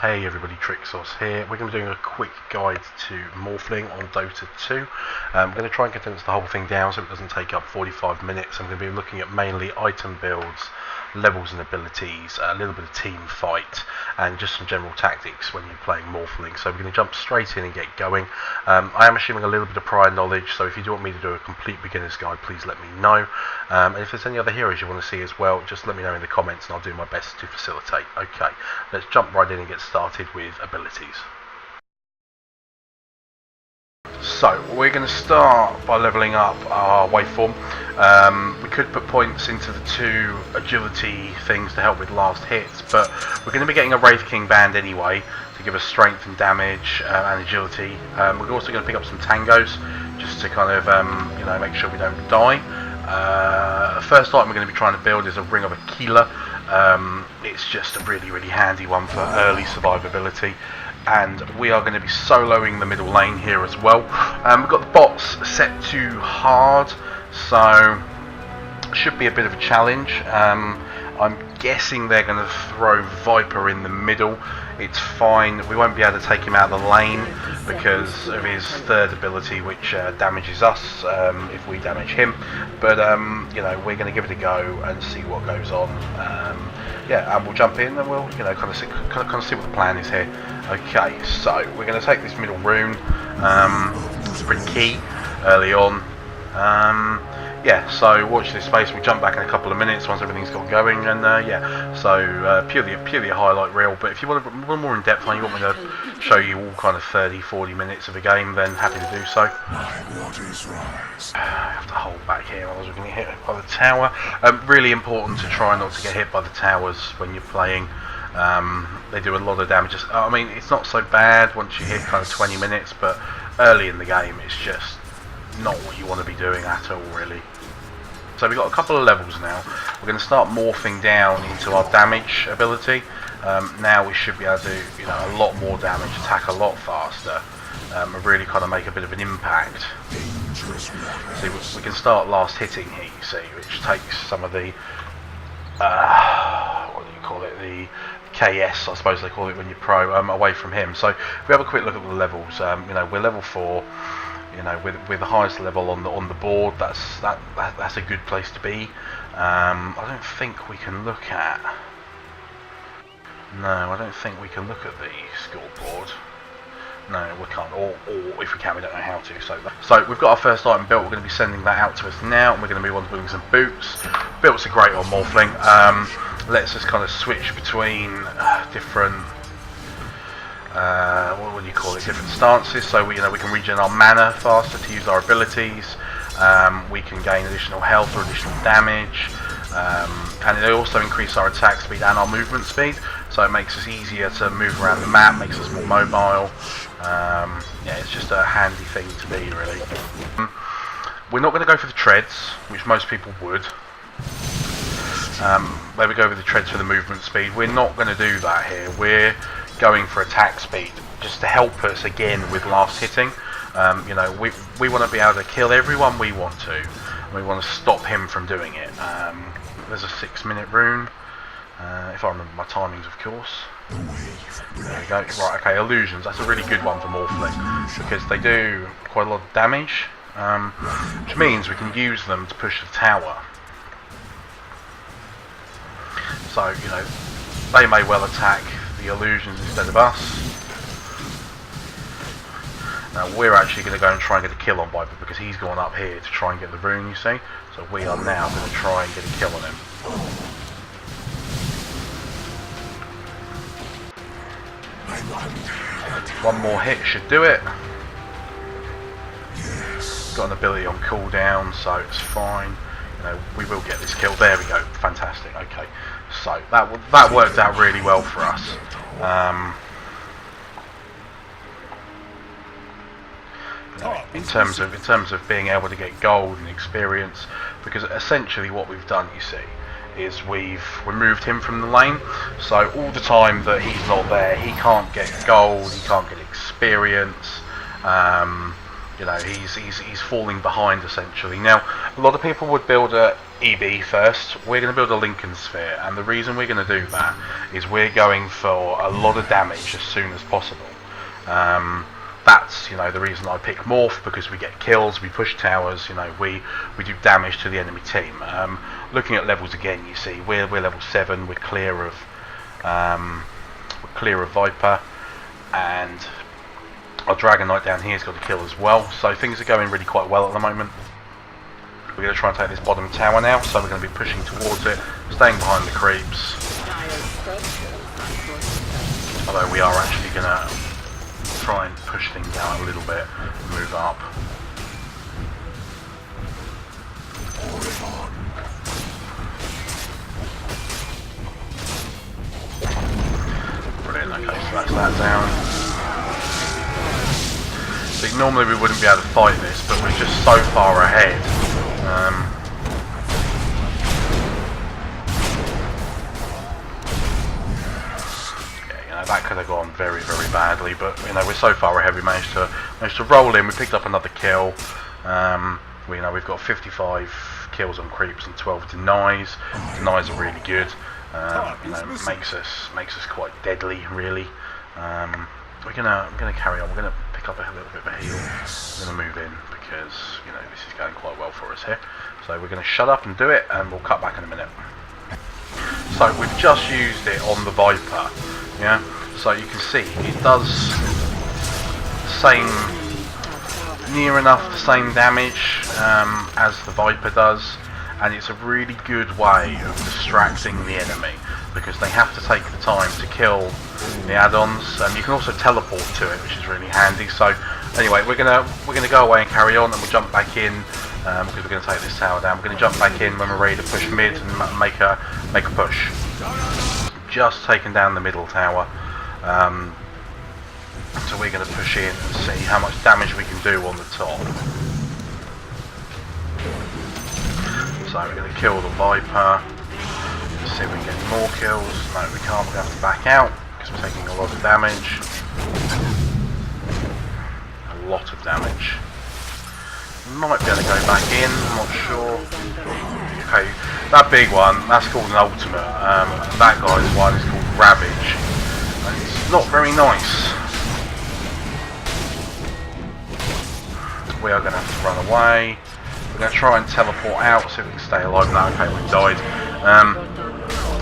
Hey everybody, Trixxos here. We're going to be doing a quick guide to Morphling on Dota 2. I'm going to try and condense the whole thing down so it doesn't take up 45 minutes. I'm going to be looking at mainly item builds, levels and abilities, a little bit of team fight, and just some general tactics when you're playing Morphling. So we're going to jump straight in and get going. I am assuming a little bit of prior knowledge, so if you do want me to do a complete beginner's guide, please let me know. And if there's any other heroes you want to see as well, just let me know in the comments and I'll do my best to facilitate. Okay, let's jump right in and get started with abilities. So we're going to start by leveling up our waveform. We could put points into the two agility things to help with last hits, but we're going to be getting a Wraith King band anyway to give us strength and damage and agility. We're also going to pick up some tangos just to kind of make sure we don't die. The first item we're going to be trying to build is a Ring of Aquila. It's just a really handy one for early survivability. And we are going to be soloing the middle lane here as well. We've got the bots set to hard, so should be a bit of a challenge. I'm guessing they're going to throw Viper in the middle. It's fine, we won't be able to take him out of the lane because of his third ability, which damages us if we damage him. But we're going to give it a go and see what goes on. And we'll jump in and we'll kind of see what the plan is here. Okay, so we're going to take this middle rune. It's pretty key early on. So watch this space. We'll jump back in a couple of minutes once everything's got going, and purely a highlight reel. But if you want a little more in depth and you want me to show you all kind of 30-40 minutes of a game, then happy to do so. I have to hold back here, otherwise we're going to get hit by the tower. Really important to try not to get hit by the towers when you're playing. They do a lot of damage. I mean, it's not so bad once you hit kind of 20 minutes, but early in the game it's just not what you want to be doing at all, really. So we've got a couple of levels now. We're going to start morphing down into our damage ability. Now we should be able to do a lot more damage, attack a lot faster, and really kind of make a bit of an impact. See, we can start last hitting here, you see, which takes some of the what do you call it, the KS, I suppose they call it when you're pro, away from him. So if we have a quick look at the levels, we're level 4. With the highest level on the board, that's a good place to be. I don't think we can look at. No, I don't think we can look at the scoreboard. No, we can't. Or if we can, we don't know how to. So we've got our first item built. We're going to be sending that out to us now, and we're going to move on to building some boots. Builts are great on Morphling. Let's just kind of switch between different. What would you call it? Different stances. So we can regen our mana faster to use our abilities. We can gain additional health or additional damage, and they also increase our attack speed and our movement speed. So it makes us easier to move around the map, makes us more mobile. It's just a handy thing to be, really. We're not going to go for the treads, which most people would. They would go with the treads for the movement speed. We're not going to do that here. We're going for attack speed just to help us again with last hitting. We want to be able to kill everyone we want to, and we want to stop him from doing it. There's a 6-minute rune, if I remember my timings, of course. There we go. Right, okay, illusions. That's a really good one for Morphling because they do quite a lot of damage, which means we can use them to push the tower. So they may well attack the illusions instead of us. Now we're actually going to go and try and get a kill on Viper because he's gone up here to try and get the rune, you see. So we are now going to try and get a kill on him. One more hit should do it. Got an ability on cooldown, so it's fine. We will get this kill. There we go. Fantastic. Okay, so that worked out really well for us. In terms of being able to get gold and experience, because essentially what we've done, you see, is we've removed him from the lane. So all the time that he's not there, he can't get gold, he can't get experience. you know, he's falling behind essentially. Now, a lot of people would build a EB first. We're going to build a Lincoln Sphere, and the reason we're going to do that is we're going for a lot of damage as soon as possible. That's, you know, the reason I pick Morph, because we get kills, we push towers, you know, we do damage to the enemy team. Looking at levels again, you see we're level 7. We're clear of Viper, and our Dragon Knight down here has got a kill as well. So things are going really quite well at the moment. We're going to try and take this bottom tower now, so we're going to be pushing towards it, staying behind the creeps. Although we are actually going to try and push things out a little bit, move up. Brilliant, okay, so that's that down. So normally we wouldn't be able to fight this, but we're just so far ahead. Yeah, you know, that could have gone very, very badly, but you know, we're so far ahead. We managed to roll in. We picked up another kill. We've got 55 kills on creeps and 12 denies. Denies are really good. You know, makes us quite deadly, really. We're gonna carry on. We're gonna pick up a little bit of a heal. We're gonna move in because, you know, this is going quite well for us here. So we're gonna shut up and do it, and we'll cut back in a minute. So we've just used it on the Viper, yeah. So you can see it does near enough the same damage as the Viper does, and it's a really good way of distracting the enemy, because they have to take the time to kill the add-ons, and you can also teleport to it, which is really handy. So anyway, we're gonna go away and carry on, and we'll jump back in because we're gonna take this tower down. We're gonna jump back in when we're ready to push mid and make a push. Just taken down the middle tower, so we're gonna push in and see how much damage we can do on the top. So we're gonna kill the Viper. See if we can get any more kills. No, we can't. We're going to have to back out because we're taking a lot of damage. A lot of damage. We might be able to go back in, I'm not sure. Okay, that big one, that's called an ultimate. That guy's one is called Ravage. And it's not very nice. We are going to have to run away. We're going to try and teleport out, see if we can stay alive. No, okay, we died.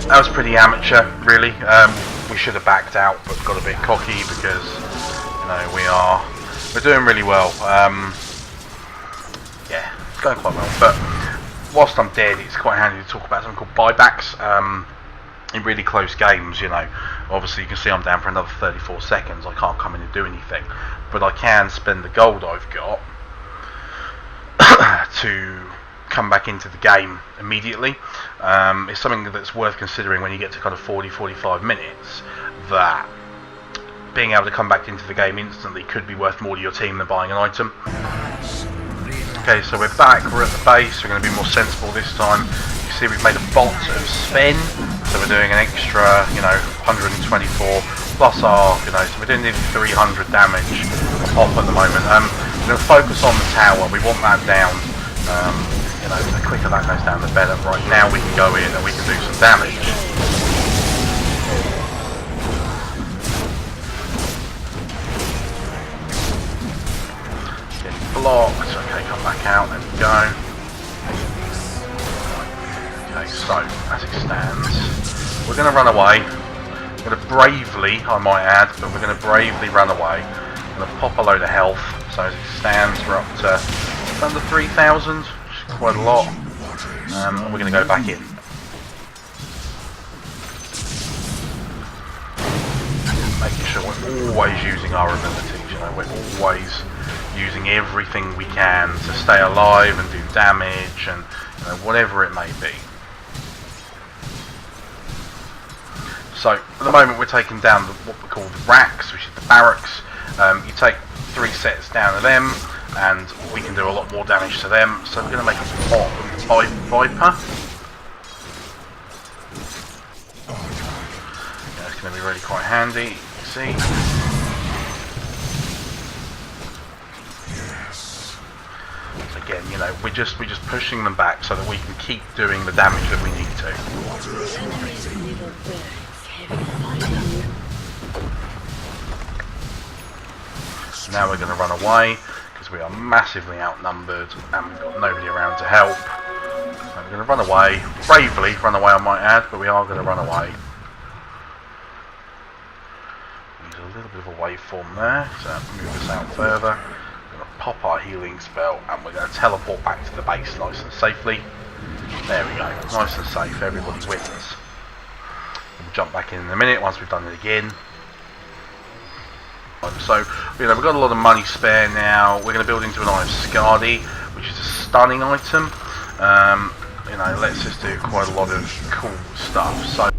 That was pretty amateur, really. We should have backed out, but got a bit cocky because, you know, we're doing really well. Yeah, it's going quite well. But whilst I'm dead, it's quite handy to talk about something called buybacks. In really close games, you know, obviously you can see I'm down for another 34 seconds. I can't come in and do anything, but I can spend the gold I've got to come back into the game immediately. It's something that's worth considering when you get to kind of 40-45 minutes, that being able to come back into the game instantly could be worth more to your team than buying an item. Okay, so we're back, we're at the base, we're going to be more sensible this time. You see we've made a bot of Sven, so we're doing an extra, you know, 124 plus our, you know, so we're doing nearly 300 damage a pop at the moment. We're going to focus on the tower, we want that down. You know, the quicker that goes down, the better. Right now we can go in and we can do some damage. Getting blocked. Okay, come back out. There we go. Okay, so as it stands, we're going to run away. We're going to bravely, I might add, but we're going to bravely run away. I'm going to pop a load of health. So as it stands, we're up to under 3,000. Quite a lot, and we're going to go back in. Making sure we're always using our abilities, you know, we're always using everything we can to stay alive and do damage and, you know, whatever it may be. So at the moment we're taking down what we call the racks, which is the barracks. You take 3 sets down of them, and we can do a lot more damage to them. So we're going to make a pot of Viper. Yeah, it's going to be really quite handy, you see. You know, we're just pushing them back so that we can keep doing the damage that we need to. Now we're going to run away because we are massively outnumbered and we've got nobody around to help. So we're going to run away, bravely run away I might add, but we are going to run away. There's a little bit of a waveform there, so move us out further. We're going to pop our healing spell and we're going to teleport back to the base nice and safely. There we go, nice and safe, everybody wins. We'll jump back in a minute once we've done it again. So, you know, we've got a lot of money spare now. We're going to build into an Eye of Skadi, which is a stunning item. You know, lets us do quite a lot of cool stuff. So.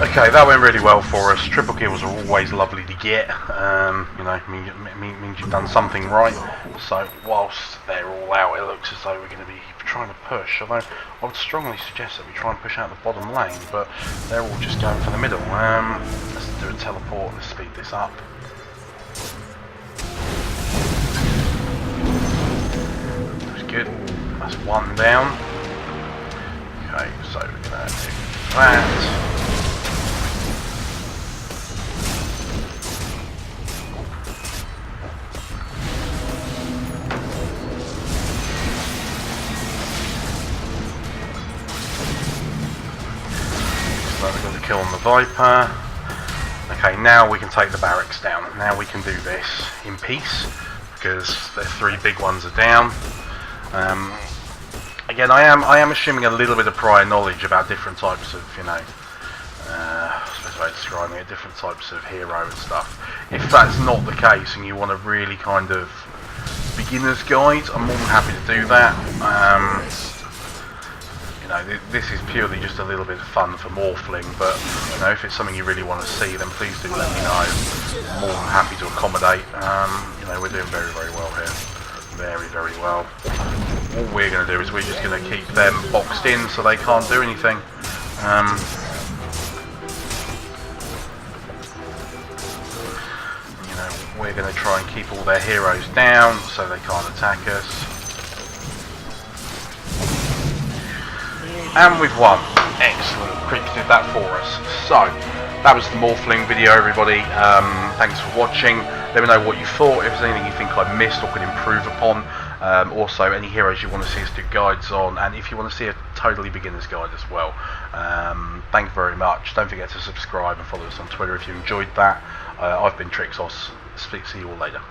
Okay, that went really well for us. Triple kills are always lovely to get. You know, means you've done something right. So whilst they're all out, it looks as though we're going to be trying to push. Although I would strongly suggest that we try and push out the bottom lane, but they're all just going for the middle. Let's do a teleport. Let's speed this up. That's good. That's one down. Okay, so we're going to do that. We've got the kill on the Viper. Okay, now we can take the barracks down. Now we can do this in peace because the three big ones are down. Again, I am assuming a little bit of prior knowledge about different types of, you know, I suppose describing it, different types of hero and stuff. If that's not the case and you want a really kind of beginner's guide, I'm more than happy to do that. You know, this is purely just a little bit of fun for Morphling, but you know, if it's something you really want to see, then please do let me know. I'm more than happy to accommodate. You know, we're doing very, very well here. Very, very well. All we're going to do is we're just going to keep them boxed in so they can't do anything. You know, we're going to try and keep all their heroes down so they can't attack us. And we've won. Excellent. Trixx did that for us. So, that was the Morphling video, everybody. Thanks for watching. Let me know what you thought, if there's anything you think I missed or could improve upon. Also, any heroes you want to see us do guides on, and if you want to see a totally beginner's guide as well. Thank you very much. Don't forget to subscribe and follow us on Twitter if you enjoyed that. I've been Trixxos. See you all later.